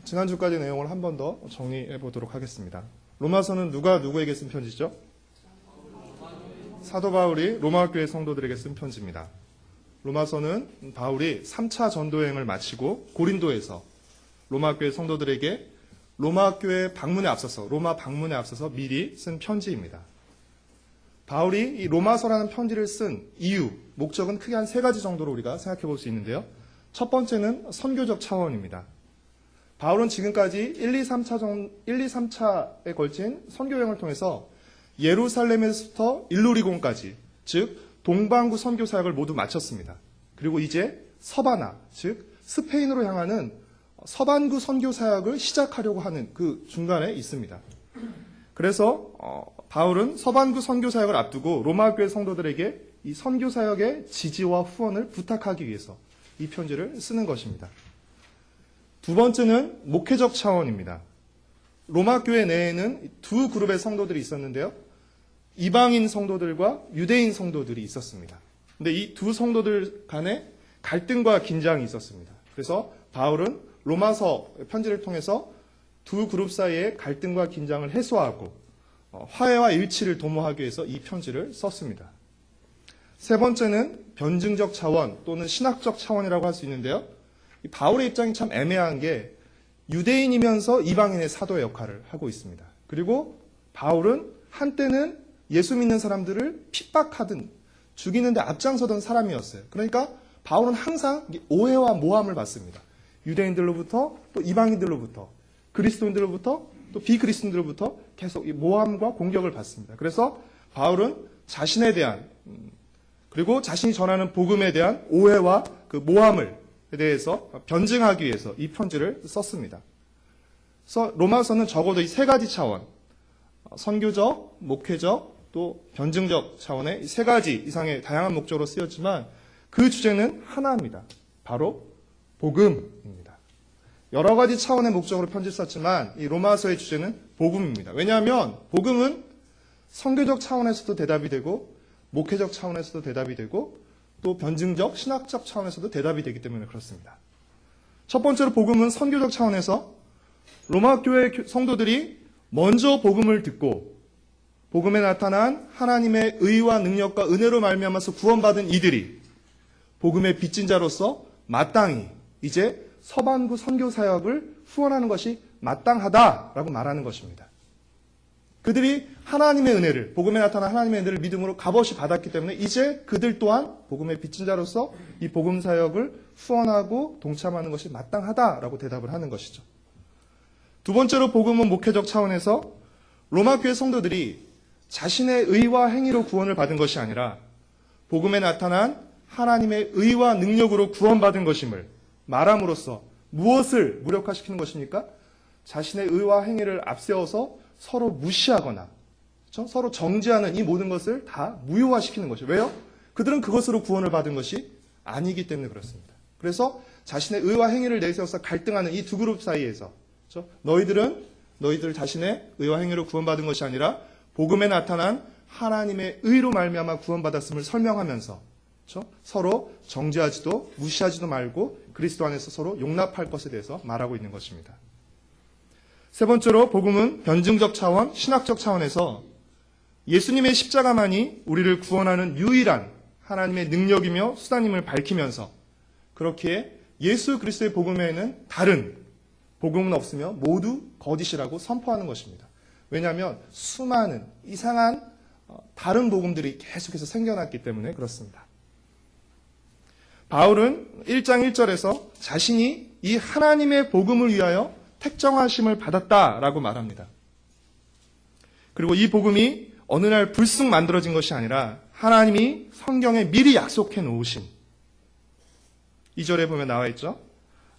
지난주까지 내용을 한 번 더 정리해 보도록 하겠습니다. 로마서는 누가 누구에게 쓴 편지죠? 사도 바울이 로마 교회 성도들에게 쓴 편지입니다. 로마서는 바울이 3차 전도여행을 마치고 고린도에서 로마 교회 성도들에게 로마 방문에 앞서서 미리 쓴 편지입니다. 바울이 이 로마서라는 편지를 쓴 이유, 목적은 크게 한 3가지 정도로 우리가 생각해 볼 수 있는데요. 첫 번째는 선교적 차원입니다. 바울은 지금까지 1, 2, 3차에 걸친 선교여행을 통해서 예루살렘에서부터 일루리곤까지, 즉 동방구 선교 사역을 모두 마쳤습니다. 그리고 이제 서바나, 즉 스페인으로 향하는 서반구 선교 사역을 시작하려고 하는 그 중간에 있습니다. 그래서 바울은 서반구 선교 사역을 앞두고 로마 교회 성도들에게 이 선교 사역의 지지와 후원을 부탁하기 위해서 이 편지를 쓰는 것입니다. 두 번째는 목회적 차원입니다. 로마 교회 내에는 두 그룹의 성도들이 있었는데요. 이방인 성도들과 유대인 성도들이 있었습니다. 근데 이 두 성도들 간에 갈등과 긴장이 있었습니다. 그래서 바울은 로마서 편지를 통해서 두 그룹 사이의 갈등과 긴장을 해소하고 화해와 일치를 도모하기 위해서 이 편지를 썼습니다. 세 번째는 변증적 차원 또는 신학적 차원이라고 할 수 있는데요. 바울의 입장이 참 애매한 게 유대인이면서 이방인의 사도의 역할을 하고 있습니다. 그리고 바울은 한때는 예수 믿는 사람들을 핍박하든 죽이는데 앞장서던 사람이었어요. 그러니까 바울은 항상 오해와 모함을 받습니다. 유대인들로부터 또 이방인들로부터 그리스도인들로부터 또 비그리스도인들로부터 계속 이 모함과 공격을 받습니다. 그래서 바울은 자신에 대한 그리고 자신이 전하는 복음에 대한 오해와 그 모함을 대해서 변증하기 위해서 이 편지를 썼습니다. 그래서 로마서는 적어도 이 3가지 차원, 선교적, 목회적, 또 변증적 차원의 이 3가지 이상의 다양한 목적으로 쓰였지만 그 주제는 하나입니다. 바로 복음입니다. 여러 가지 차원의 목적으로 편지를 썼지만 이 로마서의 주제는 복음입니다. 왜냐하면 복음은 선교적 차원에서도 대답이 되고 목회적 차원에서도 대답이 되고 또 변증적, 신학적 차원에서도 대답이 되기 때문에 그렇습니다. 첫 번째로 복음은 선교적 차원에서 로마 교회 성도들이 먼저 복음을 듣고 복음에 나타난 하나님의 의와 능력과 은혜로 말미암아서 구원받은 이들이 복음의 빚진 자로서 마땅히 이제 서반구 선교 사역을 후원하는 것이 마땅하다라고 말하는 것입니다. 그들이 하나님의 은혜를, 복음에 나타난 하나님의 은혜를 믿음으로 값없이 받았기 때문에 이제 그들 또한 복음의 빚진 자로서 이 복음 사역을 후원하고 동참하는 것이 마땅하다라고 대답을 하는 것이죠. 두 번째로 복음은 목회적 차원에서 로마 교회 성도들이 자신의 의와 행위로 구원을 받은 것이 아니라 복음에 나타난 하나님의 의와 능력으로 구원받은 것임을 말함으로써 무엇을 무력화시키는 것입니까? 자신의 의와 행위를 앞세워서 서로 무시하거나 그렇죠? 서로 정죄하는 이 모든 것을 다 무효화시키는 것이죠. 왜요? 그들은 그것으로 구원을 받은 것이 아니기 때문에 그렇습니다. 그래서 자신의 의와 행위를 내세워서 갈등하는 이 두 그룹 사이에서 그렇죠? 너희들 자신의 의와 행위로 구원받은 것이 아니라 복음에 나타난 하나님의 의로 말미암아 구원받았음을 설명하면서 그렇죠? 서로 정죄하지도 무시하지도 말고 그리스도 안에서 서로 용납할 것에 대해서 말하고 있는 것입니다. 세 번째로 복음은 변증적 차원, 신학적 차원에서 예수님의 십자가만이 우리를 구원하는 유일한 하나님의 능력이며 수단임을 밝히면서 그렇게 예수 그리스도의 복음에는 다른 복음은 없으며 모두 거짓이라고 선포하는 것입니다. 왜냐하면 수많은 이상한 다른 복음들이 계속해서 생겨났기 때문에 그렇습니다. 바울은 1장 1절에서 자신이 이 하나님의 복음을 위하여 택정하심을 받았다라고 말합니다. 그리고 이 복음이 어느 날 불쑥 만들어진 것이 아니라 하나님이 성경에 미리 약속해 놓으신 2절에 보면 나와 있죠.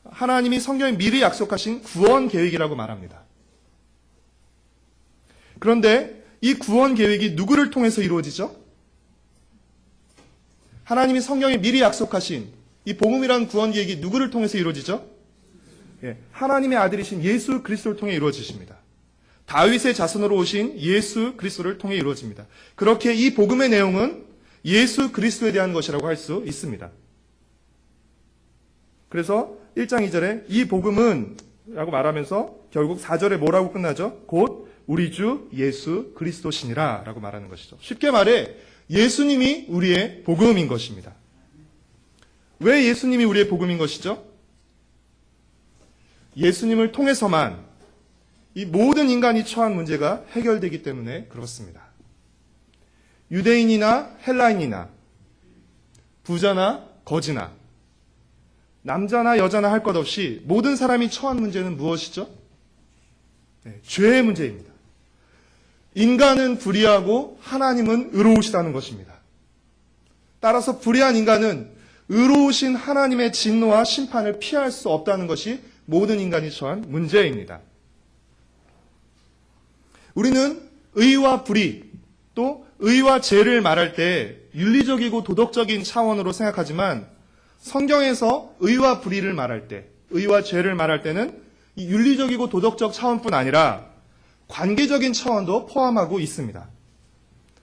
하나님이 성경에 미리 약속하신 구원 계획이라고 말합니다. 그런데 이 구원 계획이 누구를 통해서 이루어지죠? 하나님이 성경에 미리 약속하신 이 복음이라는 구원 계획이 누구를 통해서 이루어지죠? 하나님의 아들이신 예수 그리스도를 통해 이루어지십니다. 다윗의 자손으로 오신 예수 그리스도를 통해 이루어집니다. 그렇게 이 복음의 내용은 예수 그리스도에 대한 것이라고 할 수 있습니다. 그래서 1장 2절에 이 복음은 라고 말하면서 결국 4절에 뭐라고 끝나죠? 곧 우리 주 예수 그리스도시니라 라고 말하는 것이죠. 쉽게 말해 예수님이 우리의 복음인 것입니다. 왜 예수님이 우리의 복음인 것이죠? 예수님을 통해서만 이 모든 인간이 처한 문제가 해결되기 때문에 그렇습니다. 유대인이나 헬라인이나 부자나 거지나 남자나 여자나 할 것 없이 모든 사람이 처한 문제는 무엇이죠? 네, 죄의 문제입니다. 인간은 불의하고 하나님은 의로우시다는 것입니다. 따라서 불의한 인간은 의로우신 하나님의 진노와 심판을 피할 수 없다는 것이 모든 인간이 처한 문제입니다. 우리는 의와 불의, 또 의와 죄를 말할 때 윤리적이고 도덕적인 차원으로 생각하지만 성경에서 의와 불의를 말할 때, 의와 죄를 말할 때는 이 윤리적이고 도덕적 차원뿐 아니라 관계적인 차원도 포함하고 있습니다.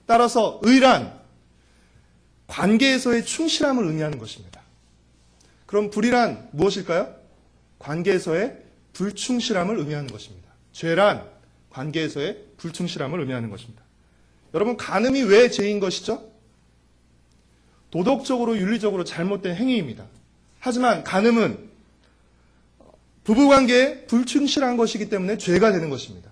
따라서 의란 관계에서의 충실함을 의미하는 것입니다. 그럼 불의란 무엇일까요? 관계에서의 불충실함을 의미하는 것입니다. 죄란 관계에서의 불충실함을 의미하는 것입니다. 여러분, 간음이 왜 죄인 것이죠? 도덕적으로 윤리적으로 잘못된 행위입니다. 하지만 간음은 부부관계에 불충실한 것이기 때문에 죄가 되는 것입니다.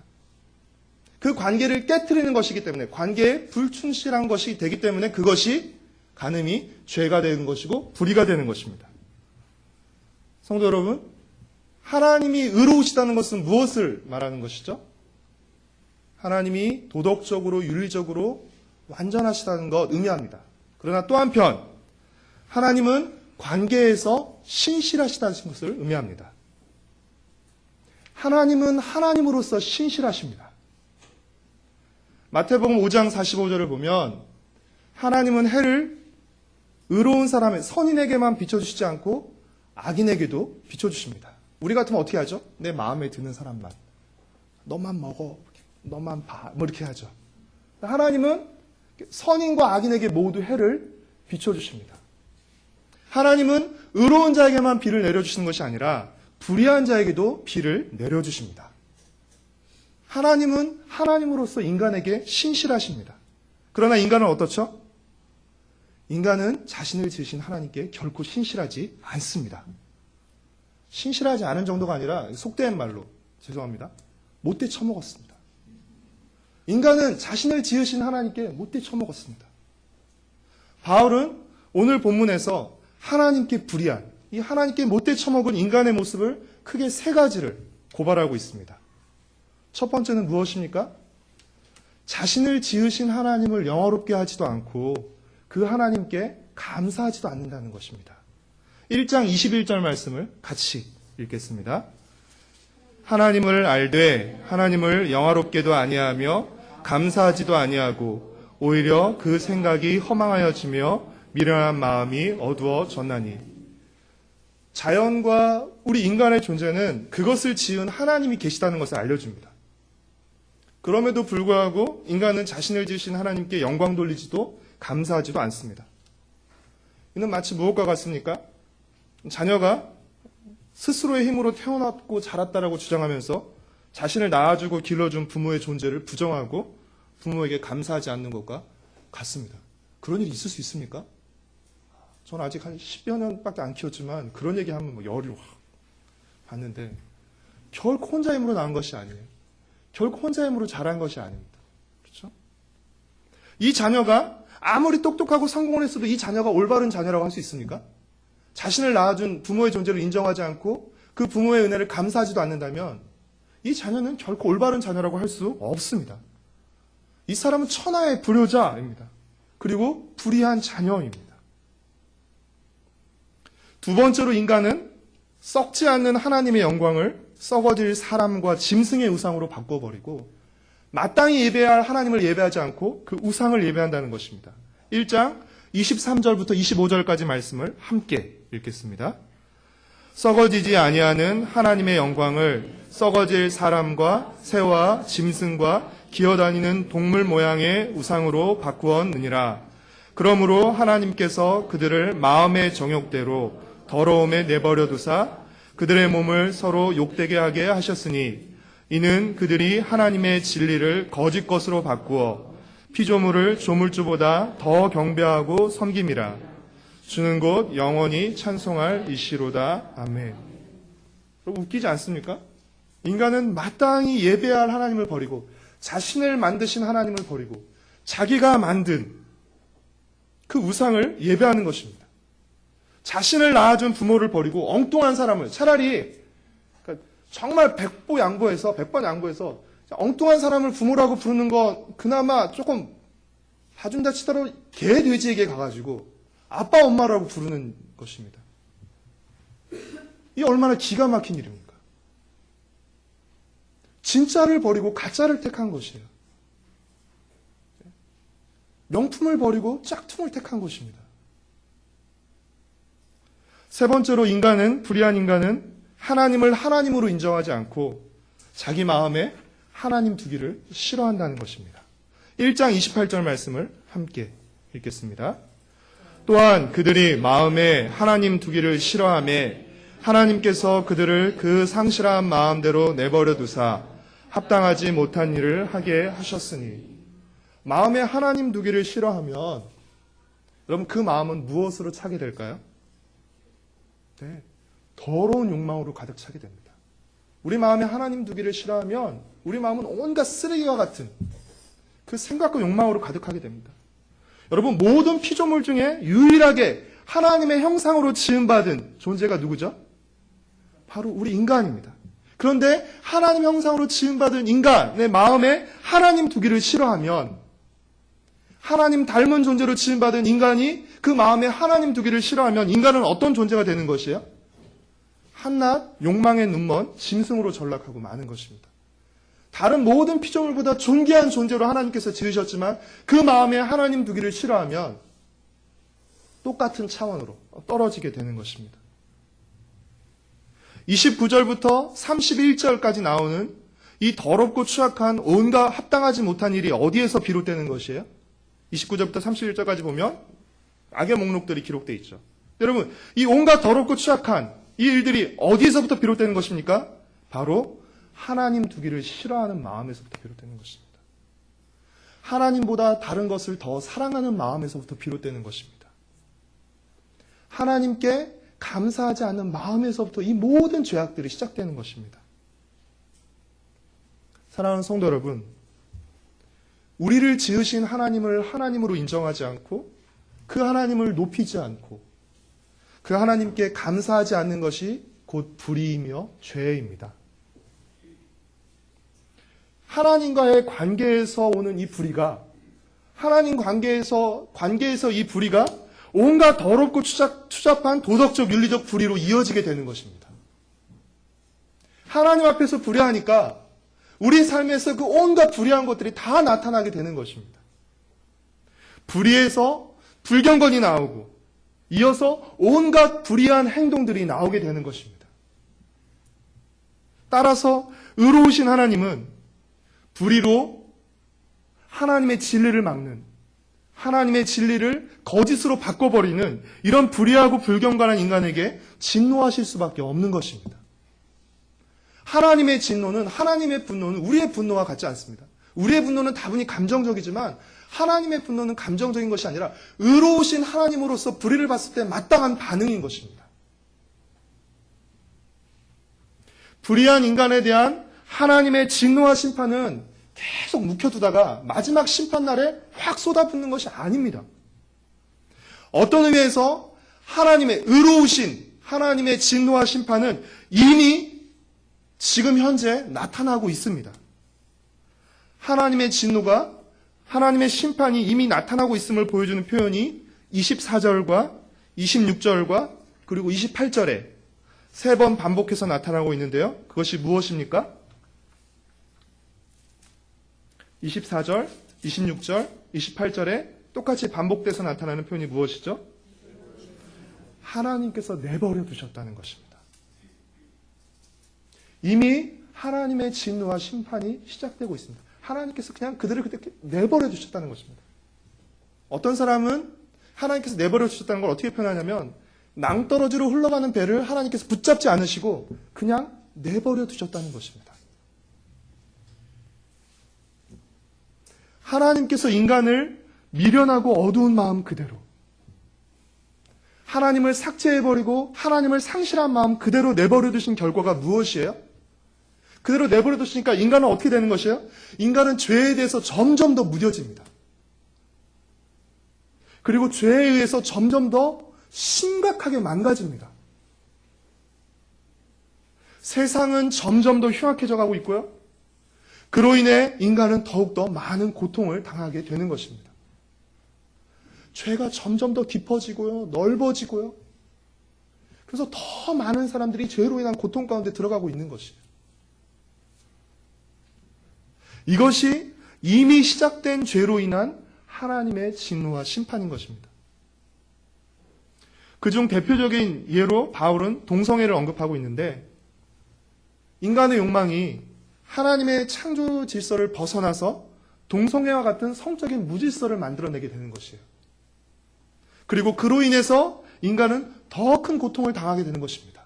그 관계를 깨트리는 것이기 때문에, 관계에 불충실한 것이 되기 때문에 그것이 간음이 죄가 되는 것이고 불의가 되는 것입니다. 성도 여러분, 하나님이 의로우시다는 것은 무엇을 말하는 것이죠? 하나님이 도덕적으로 윤리적으로 완전하시다는 것 의미합니다. 그러나 또 한편 하나님은 관계에서 신실하시다는 것을 의미합니다. 하나님은 하나님으로서 신실하십니다. 마태복음 5장 45절을 보면 하나님은 해를 의로운 사람의 선인에게만 비춰주시지 않고 악인에게도 비춰주십니다. 우리 같으면 어떻게 하죠? 내 마음에 드는 사람만. 너만 먹어. 너만 봐. 뭐 이렇게 하죠. 하나님은 선인과 악인에게 모두 해를 비춰주십니다. 하나님은 의로운 자에게만 비를 내려주시는 것이 아니라 불의한 자에게도 비를 내려주십니다. 하나님은 하나님으로서 인간에게 신실하십니다. 그러나 인간은 어떻죠? 인간은 자신을 지으신 하나님께 결코 신실하지 않습니다. 신실하지 않은 정도가 아니라 속된 말로 죄송합니다. 못돼 처먹었습니다. 인간은 자신을 지으신 하나님께 못돼 처먹었습니다. 바울은 오늘 본문에서 하나님께 불의한, 이 하나님께 못돼 처먹은 인간의 모습을 크게 세 가지를 고발하고 있습니다. 첫 번째는 무엇입니까? 자신을 지으신 하나님을 영화롭게 하지도 않고 그 하나님께 감사하지도 않는다는 것입니다. 1장 21절 말씀을 같이 읽겠습니다. 하나님을 알되 하나님을 영화롭게도 아니하며 감사하지도 아니하고 오히려 그 생각이 허망하여지며 미련한 마음이 어두워졌나니. 자연과 우리 인간의 존재는 그것을 지은 하나님이 계시다는 것을 알려줍니다. 그럼에도 불구하고 인간은 자신을 지으신 하나님께 영광 돌리지도 감사하지도 않습니다. 이는 마치 무엇과 같습니까? 자녀가 스스로의 힘으로 태어났고 자랐다라고 주장하면서 자신을 낳아주고 길러준 부모의 존재를 부정하고 부모에게 감사하지 않는 것과 같습니다. 그런 일이 있을 수 있습니까? 저는 아직 한 10여 년밖에 안 키웠지만 그런 얘기하면 뭐 열이 확 받는데 결코 혼자 힘으로 낳은 것이 아니에요. 결코 혼자 힘으로 자란 것이 아닙니다. 그렇죠? 이 자녀가 아무리 똑똑하고 성공을 했어도 이 자녀가 올바른 자녀라고 할 수 있습니까? 자신을 낳아준 부모의 존재를 인정하지 않고 그 부모의 은혜를 감사하지도 않는다면 이 자녀는 결코 올바른 자녀라고 할 수 없습니다. 이 사람은 천하의 불효자입니다. 그리고 불의한 자녀입니다. 두 번째로 인간은 썩지 않는 하나님의 영광을 썩어질 사람과 짐승의 우상으로 바꿔버리고 마땅히 예배해야 할 하나님을 예배하지 않고 그 우상을 예배한다는 것입니다. 1장 23절부터 25절까지 말씀을 함께 읽겠습니다. 썩어지지 아니하는 하나님의 영광을 썩어질 사람과 새와 짐승과 기어다니는 동물 모양의 우상으로 바꾸었느니라. 그러므로 하나님께서 그들을 마음의 정욕대로 더러움에 내버려 두사 그들의 몸을 서로 욕되게 하게 하셨으니 이는 그들이 하나님의 진리를 거짓 것으로 바꾸어 피조물을 조물주보다 더 경배하고 섬김이라. 주는 곧 영원히 찬송할 이시로다. 아멘. 웃기지 않습니까? 인간은 마땅히 예배할 하나님을 버리고 자신을 만드신 하나님을 버리고 자기가 만든 그 우상을 예배하는 것입니다. 자신을 낳아준 부모를 버리고 엉뚱한 사람을 차라리 정말 백번 양보해서 엉뚱한 사람을 부모라고 부르는 거 그나마 조금 봐준다 치더라도 개 돼지에게 가가지고 아빠 엄마라고 부르는 것입니다. 이게 얼마나 기가 막힌 일입니까? 진짜를 버리고 가짜를 택한 것이에요. 명품을 버리고 짝퉁을 택한 것입니다. 세 번째로 불의한 인간은 하나님을 하나님으로 인정하지 않고 자기 마음에 하나님 두기를 싫어한다는 것입니다. 1장 28절 말씀을 함께 읽겠습니다. 또한 그들이 마음에 하나님 두기를 싫어하며 하나님께서 그들을 그 상실한 마음대로 내버려 두사 합당하지 못한 일을 하게 하셨으니. 마음에 하나님 두기를 싫어하면 여러분 그 마음은 무엇으로 차게 될까요? 네, 더러운 욕망으로 가득 차게 됩니다. 우리 마음에 하나님 두기를 싫어하면 우리 마음은 온갖 쓰레기와 같은 그 생각과 욕망으로 가득하게 됩니다. 여러분 모든 피조물 중에 유일하게 하나님의 형상으로 지음받은 존재가 누구죠? 바로 우리 인간입니다. 그런데 하나님 형상으로 지음받은 인간의 마음에 하나님 두기를 싫어하면 하나님 닮은 존재로 지음받은 인간이 그 마음에 하나님 두기를 싫어하면 인간은 어떤 존재가 되는 것이에요? 한낱 욕망의 눈먼 짐승으로 전락하고 마는 것입니다. 다른 모든 피조물보다 존귀한 존재로 하나님께서 지으셨지만 그 마음에 하나님 두기를 싫어하면 똑같은 차원으로 떨어지게 되는 것입니다. 29절부터 31절까지 나오는 이 더럽고 추악한 온갖 합당하지 못한 일이 어디에서 비롯되는 것이에요? 29절부터 31절까지 보면 악의 목록들이 기록되어 있죠. 여러분, 이 온갖 더럽고 추악한 이 일들이 어디에서부터 비롯되는 것입니까? 바로 하나님 두기를 싫어하는 마음에서부터 비롯되는 것입니다. 하나님보다 다른 것을 더 사랑하는 마음에서부터 비롯되는 것입니다. 하나님께 감사하지 않는 마음에서부터 이 모든 죄악들이 시작되는 것입니다. 사랑하는 성도 여러분, 우리를 지으신 하나님을 하나님으로 인정하지 않고 그 하나님을 높이지 않고 그 하나님께 감사하지 않는 것이 곧 불의이며 죄입니다. 하나님과의 관계에서 오는 이 불의가 하나님 관계에서 이 불의가 온갖 더럽고 추잡한 도덕적 윤리적 불의로 이어지게 되는 것입니다. 하나님 앞에서 불의하니까 우리 삶에서 그 온갖 불의한 것들이 다 나타나게 되는 것입니다. 불의에서 불경건이 나오고 이어서 온갖 불의한 행동들이 나오게 되는 것입니다. 따라서 의로우신 하나님은 불의로 하나님의 진리를 막는, 하나님의 진리를 거짓으로 바꿔버리는 이런 불의하고 불경건한 인간에게 진노하실 수밖에 없는 것입니다. 하나님의 진노는, 하나님의 분노는 우리의 분노와 같지 않습니다. 우리의 분노는 다분히 감정적이지만 하나님의 분노는 감정적인 것이 아니라 의로우신 하나님으로서 불의를 봤을 때 마땅한 반응인 것입니다. 불의한 인간에 대한 하나님의 진노와 심판은 계속 묵혀두다가 마지막 심판날에 확 쏟아붓는 것이 아닙니다. 어떤 의미에서 하나님의 의로우신 하나님의 진노와 심판은 이미 지금 현재 나타나고 있습니다. 하나님의 진노가, 하나님의 심판이 이미 나타나고 있음을 보여주는 표현이 24절과 26절과 그리고 28절에 세 번 반복해서 나타나고 있는데요. 그것이 무엇입니까? 24절, 26절, 28절에 똑같이 반복돼서 나타나는 표현이 무엇이죠? 하나님께서 내버려 두셨다는 것입니다. 이미 하나님의 진노와 심판이 시작되고 있습니다. 하나님께서 그냥 그들을 그렇게 내버려 두셨다는 것입니다. 어떤 사람은 하나님께서 내버려 두셨다는 걸 어떻게 표현하냐면 낭떠러지로 흘러가는 배를 하나님께서 붙잡지 않으시고 그냥 내버려 두셨다는 것입니다. 하나님께서 인간을 미련하고 어두운 마음 그대로, 하나님을 삭제해버리고 하나님을 상실한 마음 그대로 내버려 두신 결과가 무엇이에요? 그대로 내버려 두시니까 인간은 어떻게 되는 것이에요? 인간은 죄에 대해서 점점 더 무뎌집니다. 그리고 죄에 의해서 점점 더 심각하게 망가집니다. 세상은 점점 더 흉악해져 가고 있고요. 그로 인해 인간은 더욱더 많은 고통을 당하게 되는 것입니다. 죄가 점점 더 깊어지고요, 넓어지고요. 그래서 더 많은 사람들이 죄로 인한 고통 가운데 들어가고 있는 것이에요. 이것이 이미 시작된 죄로 인한 하나님의 진노와 심판인 것입니다. 그중 대표적인 예로 바울은 동성애를 언급하고 있는데, 인간의 욕망이 하나님의 창조 질서를 벗어나서 동성애와 같은 성적인 무질서를 만들어내게 되는 것이에요. 그리고 그로 인해서 인간은 더 큰 고통을 당하게 되는 것입니다.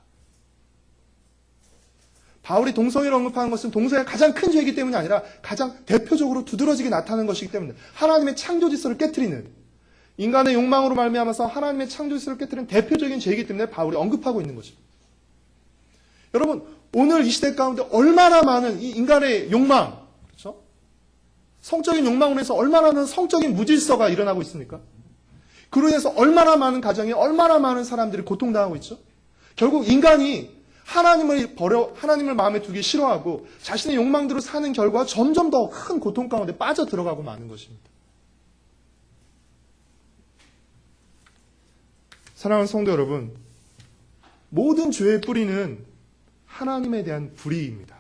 바울이 동성애를 언급하는 것은 동성애가 가장 큰 죄이기 때문이 아니라 가장 대표적으로 두드러지게 나타나는 것이기 때문에, 하나님의 창조 질서를 깨트리는, 인간의 욕망으로 말미암아서 하나님의 창조 질서를 깨트리는 대표적인 죄이기 때문에 바울이 언급하고 있는 것입니다. 여러분, 오늘 이 시대 가운데 얼마나 많은 이 인간의 욕망, 그렇죠? 성적인 욕망으로 해서 얼마나 많은 성적인 무질서가 일어나고 있습니까? 그로 인해서 얼마나 많은 가정이, 얼마나 많은 사람들이 고통당하고 있죠? 결국 인간이 하나님을 버려, 하나님을 마음에 두기 싫어하고 자신의 욕망대로 사는 결과 점점 더 큰 고통 가운데 빠져 들어가고 마는 것입니다. 사랑하는 성도 여러분, 모든 죄의 뿌리는 하나님에 대한 불의입니다.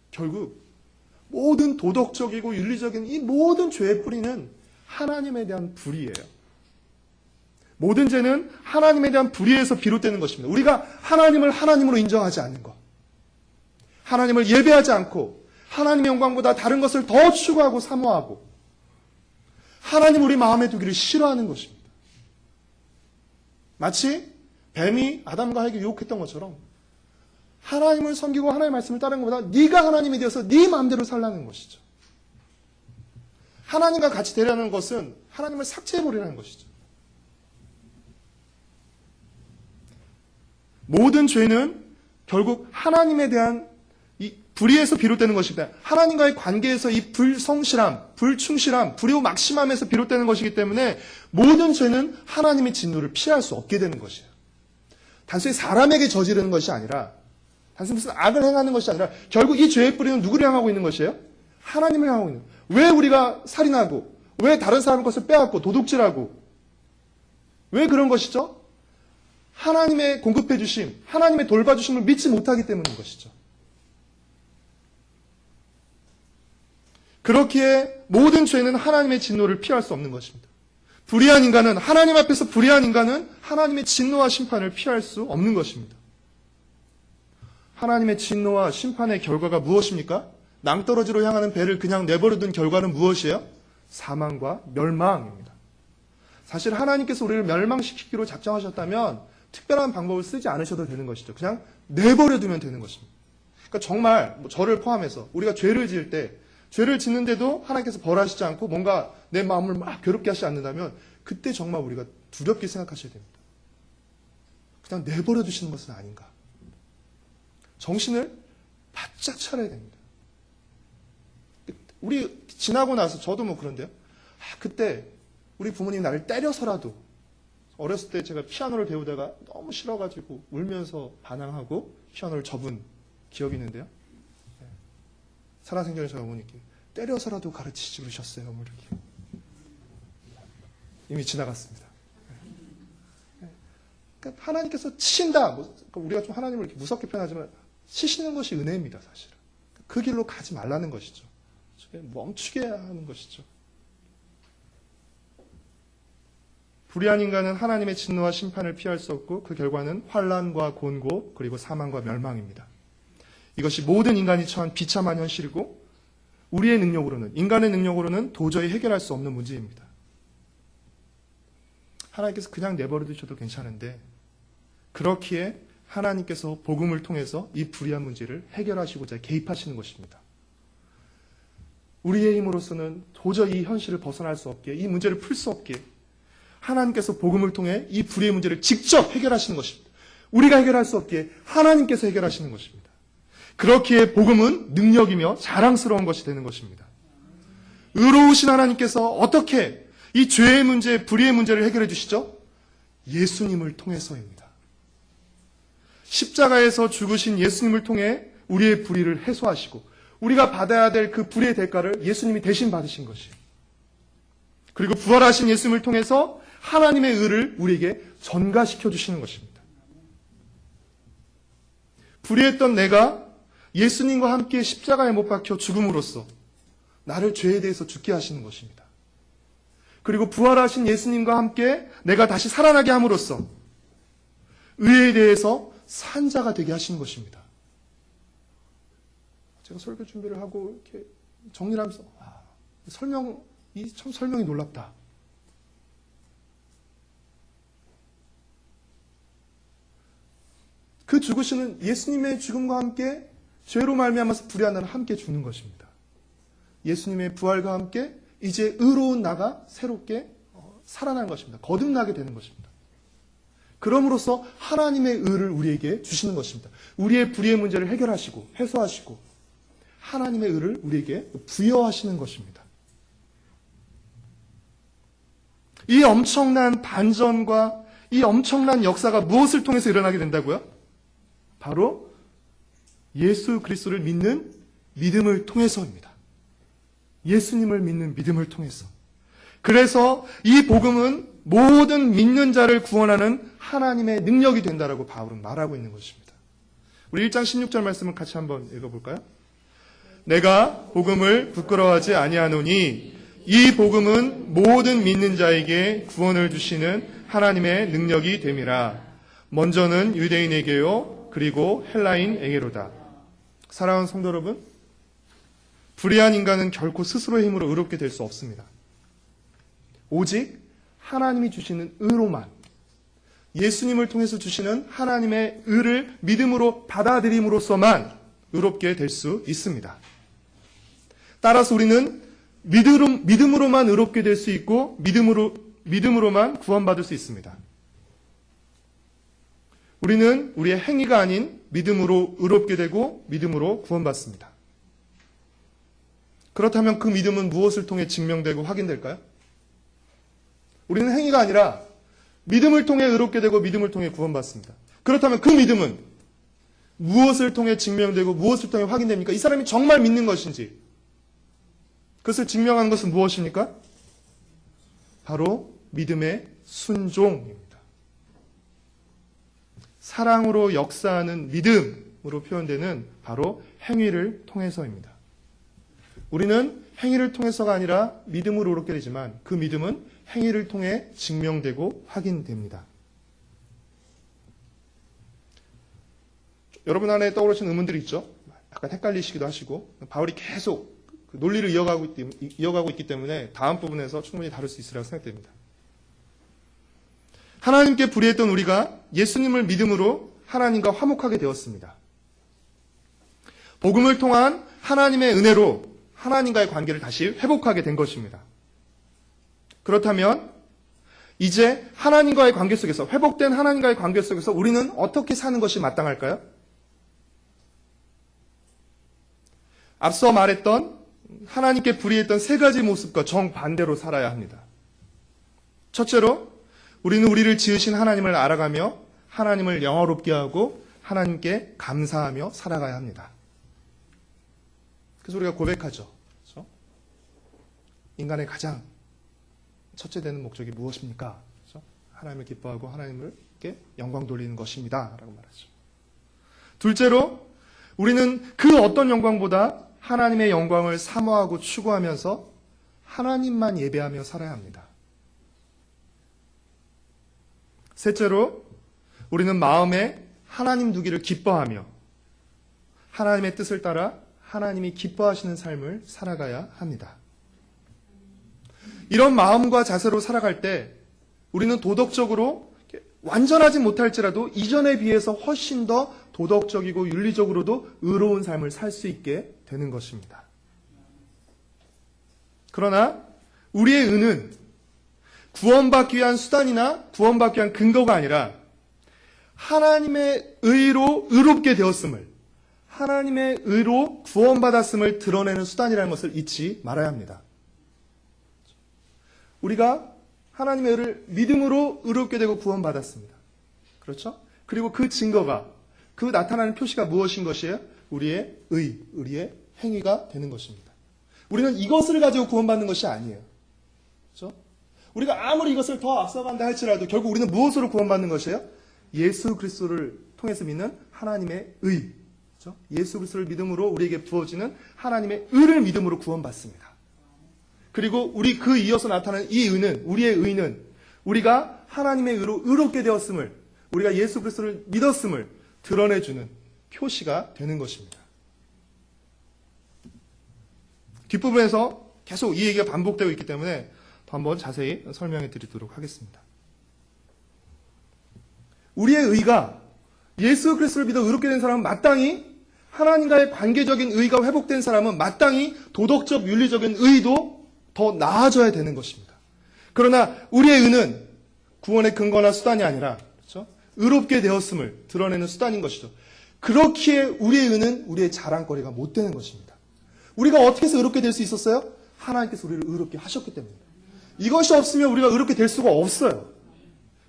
결국 모든 도덕적이고 윤리적인 이 모든 죄의 뿌리는 하나님에 대한 불의예요. 모든 죄는 하나님에 대한 불의에서 비롯되는 것입니다. 우리가 하나님을 하나님으로 인정하지 않는 것, 하나님을 예배하지 않고 하나님의 영광보다 다른 것을 더 추구하고 사모하고 하나님 우리 마음에 두기를 싫어하는 것입니다. 마치 뱀이 아담과 하에게 유혹했던 것처럼 하나님을 섬기고 하나님의 말씀을 따르는 것보다 네가 하나님이 되어서 네 마음대로 살라는 것이죠. 하나님과 같이 되려는 것은 하나님을 삭제해버리라는 것이죠. 모든 죄는 결국 하나님에 대한 이 불의에서 비롯되는 것입니다. 하나님과의 관계에서 이 불성실함, 불충실함, 불의오막심함에서 비롯되는 것이기 때문에 모든 죄는 하나님의 진노를 피할 수 없게 되는 것이에요. 단순히 사람에게 저지르는 것이 아니라, 단순히 무슨 악을 행하는 것이 아니라 결국 이 죄의 뿌리는 누구를 향하고 있는 것이에요? 하나님을 향하고 있는 거예요. 왜 우리가 살인하고, 왜 다른 사람 것을 빼앗고 도둑질하고, 왜 그런 것이죠? 하나님의 공급해 주심, 하나님의 돌봐주심을 믿지 못하기 때문인 것이죠. 그렇기에 모든 죄는 하나님의 진노를 피할 수 없는 것입니다. 불의한 인간은, 하나님 앞에서 불의한 인간은 하나님의 진노와 심판을 피할 수 없는 것입니다. 하나님의 진노와 심판의 결과가 무엇입니까? 낭떠러지로 향하는 배를 그냥 내버려둔 결과는 무엇이에요? 사망과 멸망입니다. 사실 하나님께서 우리를 멸망시키기로 작정하셨다면 특별한 방법을 쓰지 않으셔도 되는 것이죠. 그냥 내버려두면 되는 것입니다. 그러니까 정말 저를 포함해서 우리가 죄를 지을 때, 죄를 짓는데도 하나님께서 벌하시지 않고 뭔가 내 마음을 막 괴롭게 하시지 않는다면 그때 정말 우리가 두렵게 생각하셔야 됩니다. 그냥 내버려두시는 것은 아닌가. 정신을 바짝 차려야 됩니다. 우리 지나고 나서 저도 뭐 그런데요. 그때 우리 부모님이 나를 때려서라도, 어렸을 때 제가 피아노를 배우다가 너무 싫어가지고 울면서 반항하고 피아노를 접은 기억이 있는데요. 살아생전에 저희 어머니께 때려서라도 가르치지 그러셨어요. 뭐 이렇게. 이미 지나갔습니다. 그러니까 하나님께서 치신다. 우리가 좀 하나님을 이렇게 무섭게 표현하지만 치시는 것이 은혜입니다. 사실은. 그 길로 가지 말라는 것이죠. 멈추게 하는 것이죠. 불의한 인간은 하나님의 진노와 심판을 피할 수 없고 그 결과는 환난과 곤고 그리고 사망과 멸망입니다. 이것이 모든 인간이 처한 비참한 현실이고 우리의 능력으로는, 인간의 능력으로는 도저히 해결할 수 없는 문제입니다. 하나님께서 그냥 내버려 두셔도 괜찮은데 그렇기에 하나님께서 복음을 통해서 이 불의한 문제를 해결하시고자 개입하시는 것입니다. 우리의 힘으로서는 도저히 이 현실을 벗어날 수 없게, 이 문제를 풀 수 없게 하나님께서 복음을 통해 이 불의의 문제를 직접 해결하시는 것입니다. 우리가 해결할 수 없기에 하나님께서 해결하시는 것입니다. 그렇기에 복음은 능력이며 자랑스러운 것이 되는 것입니다. 의로우신 하나님께서 어떻게 이 죄의 문제, 불의의 문제를 해결해 주시죠? 예수님을 통해서입니다. 십자가에서 죽으신 예수님을 통해 우리의 불의를 해소하시고 우리가 받아야 될 그 불의의 대가를 예수님이 대신 받으신 것이에요. 그리고 부활하신 예수님을 통해서 하나님의 의를 우리에게 전가시켜 주시는 것입니다. 불의했던 내가 예수님과 함께 십자가에 못 박혀 죽음으로써 나를 죄에 대해서 죽게 하시는 것입니다. 그리고 부활하신 예수님과 함께 내가 다시 살아나게 함으로써 의에 대해서 산 자가 되게 하시는 것입니다. 제가 설교 준비를 하고 이렇게 정리를 하면서 참 설명이 놀랍다. 그 죽으시는 예수님의 죽음과 함께 죄로 말미암아서 불의한 나는 함께 죽는 것입니다. 예수님의 부활과 함께 이제 의로운 나가 새롭게 살아나는 것입니다. 거듭나게 되는 것입니다. 그럼으로써 하나님의 의를 우리에게 주시는 것입니다. 우리의 불의의 문제를 해결하시고 해소하시고 하나님의 의를 우리에게 부여하시는 것입니다. 이 엄청난 반전과 이 엄청난 역사가 무엇을 통해서 일어나게 된다고요? 바로 예수 그리스도를 믿는 믿음을 통해서입니다. 예수님을 믿는 믿음을 통해서. 그래서 이 복음은 모든 믿는 자를 구원하는 하나님의 능력이 된다라고 바울은 말하고 있는 것입니다. 우리 1장 16절 말씀을 같이 한번 읽어볼까요? 내가 복음을 부끄러워하지 아니하노니 이 복음은 모든 믿는 자에게 구원을 주시는 하나님의 능력이 됨이라. 먼저는 유대인에게요 그리고 헬라인에게로다. 사랑하는 성도 여러분, 불의한 인간은 결코 스스로의 힘으로 의롭게 될 수 없습니다. 오직 하나님이 주시는 의로만, 예수님을 통해서 주시는 하나님의 의를 믿음으로 받아들임으로써만 의롭게 될 수 있습니다. 따라서 우리는 믿음으로만 의롭게 될 수 있고 믿음으로만 구원받을 수 있습니다. 우리는 우리의 행위가 아닌 믿음으로 의롭게 되고 믿음으로 구원받습니다. 그렇다면 그 믿음은 무엇을 통해 증명되고 확인될까요? 우리는 행위가 아니라 믿음을 통해 의롭게 되고 믿음을 통해 구원받습니다. 그렇다면 그 믿음은 무엇을 통해 증명되고 무엇을 통해 확인됩니까? 이 사람이 정말 믿는 것인지 그것을 증명하는 것은 무엇입니까? 바로 믿음의 순종입니다. 사랑으로 역사하는 믿음으로 표현되는 바로 행위를 통해서입니다. 우리는 행위를 통해서가 아니라 믿음으로 의롭게 되지만 그 믿음은 행위를 통해 증명되고 확인됩니다. 여러분 안에 떠오르시는 의문들이 있죠? 약간 헷갈리시기도 하시고 바울이 계속 그 논리를 이어가고 있기 때문에 다음 부분에서 충분히 다룰 수 있으리라고 생각됩니다. 하나님께 불의했던 우리가 예수님을 믿음으로 하나님과 화목하게 되었습니다. 복음을 통한 하나님의 은혜로 하나님과의 관계를 다시 회복하게 된 것입니다. 그렇다면 이제 하나님과의 관계 속에서, 회복된 하나님과의 관계 속에서 우리는 어떻게 사는 것이 마땅할까요? 앞서 말했던 하나님께 불의했던 세 가지 모습과 정반대로 살아야 합니다. 첫째로 우리는 우리를 지으신 하나님을 알아가며 하나님을 영화롭게 하고 하나님께 감사하며 살아가야 합니다. 그래서 우리가 고백하죠. 그렇죠? 인간의 가장 첫째 되는 목적이 무엇입니까? 그렇죠? 하나님을 기뻐하고 하나님께 영광 돌리는 것입니다. 라고 말하죠. 둘째로 우리는 그 어떤 영광보다 하나님의 영광을 사모하고 추구하면서 하나님만 예배하며 살아야 합니다. 셋째로 우리는 마음에 하나님 두기를 기뻐하며 하나님의 뜻을 따라 하나님이 기뻐하시는 삶을 살아가야 합니다. 이런 마음과 자세로 살아갈 때 우리는 도덕적으로 완전하지 못할지라도 이전에 비해서 훨씬 더 도덕적이고 윤리적으로도 의로운 삶을 살 수 있게 되는 것입니다. 그러나 우리의 의는 구원받기 위한 수단이나 구원받기 위한 근거가 아니라 하나님의 의로 의롭게 되었음을, 하나님의 의로 구원받았음을 드러내는 수단이라는 것을 잊지 말아야 합니다. 우리가 하나님의 의를 믿음으로 의롭게 되고 구원받았습니다. 그렇죠? 그리고 그 증거가, 그 나타나는 표시가 무엇인 것이에요? 우리의 의, 우리의 행위가 되는 것입니다. 우리는 이것을 가지고 구원받는 것이 아니에요. 그렇죠? 우리가 아무리 이것을 더 앞서간다 할지라도 결국 우리는 무엇으로 구원받는 것이에요? 예수 그리스도를 통해서 믿는 하나님의 의. 그렇죠? 예수 그리스도를 믿음으로 우리에게 부어지는 하나님의 의를 믿음으로 구원받습니다. 그리고 우리 그 이어서 나타나는 이 의는, 우리의 의는 우리가 하나님의 의로 의롭게 되었음을, 우리가 예수 그리스도를 믿었음을 드러내주는 표시가 되는 것입니다. 뒷부분에서 계속 이 얘기가 반복되고 있기 때문에 더 한번 자세히 설명해 드리도록 하겠습니다. 우리의 의가 예수 그리스도를 믿어 의롭게 된 사람은 마땅히, 하나님과의 관계적인 의가 회복된 사람은 마땅히 도덕적, 윤리적인 의도 더 나아져야 되는 것입니다. 그러나 우리의 의는 구원의 근거나 수단이 아니라, 그렇죠? 의롭게 되었음을 드러내는 수단인 것이죠. 그렇기에 우리의 의는 우리의 자랑거리가 못 되는 것입니다. 우리가 어떻게 해서 의롭게 될 수 있었어요? 하나님께서 우리를 의롭게 하셨기 때문입니다. 이것이 없으면 우리가 의롭게 될 수가 없어요.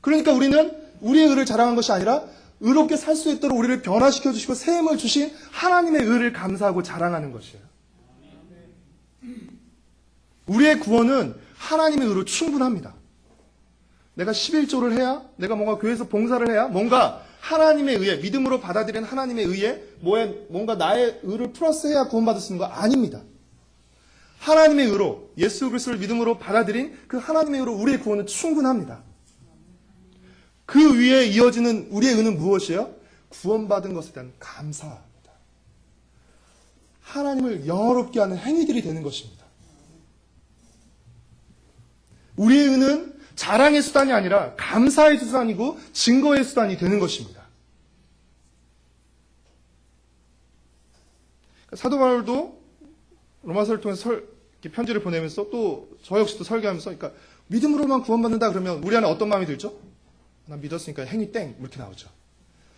그러니까 우리는 우리의 의를 자랑한 것이 아니라 의롭게 살 수 있도록 우리를 변화시켜 주시고 새 힘을 주신 하나님의 의를 감사하고 자랑하는 것이에요. 우리의 구원은 하나님의 의로 충분합니다. 내가 11조를 해야, 내가 뭔가 교회에서 봉사를 해야, 뭔가 하나님의 의에, 믿음으로 받아들인 하나님의 의에 뭔가 나의 의를 플러스해야 구원받을 수 있는 거 아닙니다. 하나님의 의로, 예수 그리스도를 믿음으로 받아들인 그 하나님의 의로 우리의 구원은 충분합니다. 그 위에 이어지는 우리의 의는 무엇이에요? 구원받은 것에 대한 감사입니다. 하나님을 영화롭게 하는 행위들이 되는 것입니다. 우리의 의는 자랑의 수단이 아니라 감사의 수단이고 증거의 수단이 되는 것입니다. 사도 바울도 로마서를 통해서 편지를 보내면서 또 저 역시도 설교하면서, 그러니까 믿음으로만 구원받는다 그러면 우리 안에 어떤 마음이 들죠? 난 믿었으니까 행위 땡 이렇게 나오죠.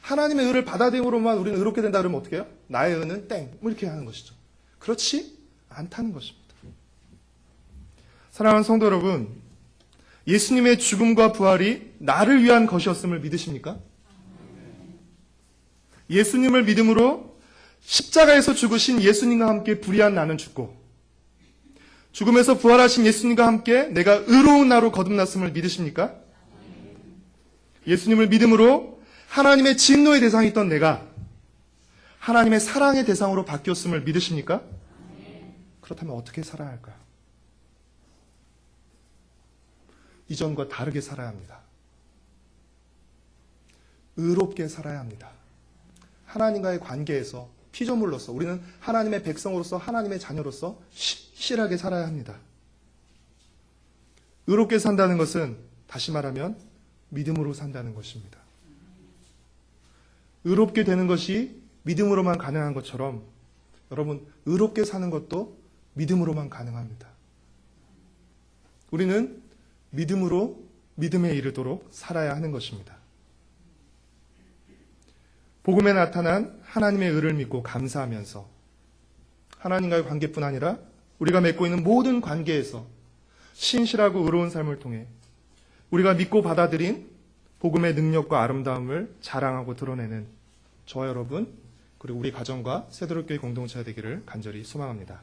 하나님의 의를 받아들임으로만 우리는 의롭게 된다 그러면 어떻게 해요? 나의 의는 땡 이렇게 하는 것이죠. 그렇지 않다는 것입니다. 사랑하는 성도 여러분, 예수님의 죽음과 부활이 나를 위한 것이었음을 믿으십니까? 예수님을 믿음으로 십자가에서 죽으신 예수님과 함께 불의한 나는 죽고 죽음에서 부활하신 예수님과 함께 내가 의로운 나로 거듭났음을 믿으십니까? 예수님을 믿음으로 하나님의 진노의 대상이 있던 내가 하나님의 사랑의 대상으로 바뀌었음을 믿으십니까? 그렇다면 어떻게 살아야 할까요? 이전과 다르게 살아야 합니다. 의롭게 살아야 합니다. 하나님과의 관계에서 피조물로서 우리는 하나님의 백성으로서 하나님의 자녀로서 실하게 살아야 합니다. 의롭게 산다는 것은 다시 말하면 믿음으로 산다는 것입니다. 의롭게 되는 것이 믿음으로만 가능한 것처럼 여러분, 의롭게 사는 것도 믿음으로만 가능합니다. 우리는 믿음으로 믿음에 이르도록 살아야 하는 것입니다. 복음에 나타난 하나님의 의를 믿고 감사하면서 하나님과의 관계뿐 아니라 우리가 맺고 있는 모든 관계에서 신실하고 의로운 삶을 통해 우리가 믿고 받아들인 복음의 능력과 아름다움을 자랑하고 드러내는 저와 여러분, 그리고 우리 가정과 새도록교회 공동체가 되기를 간절히 소망합니다.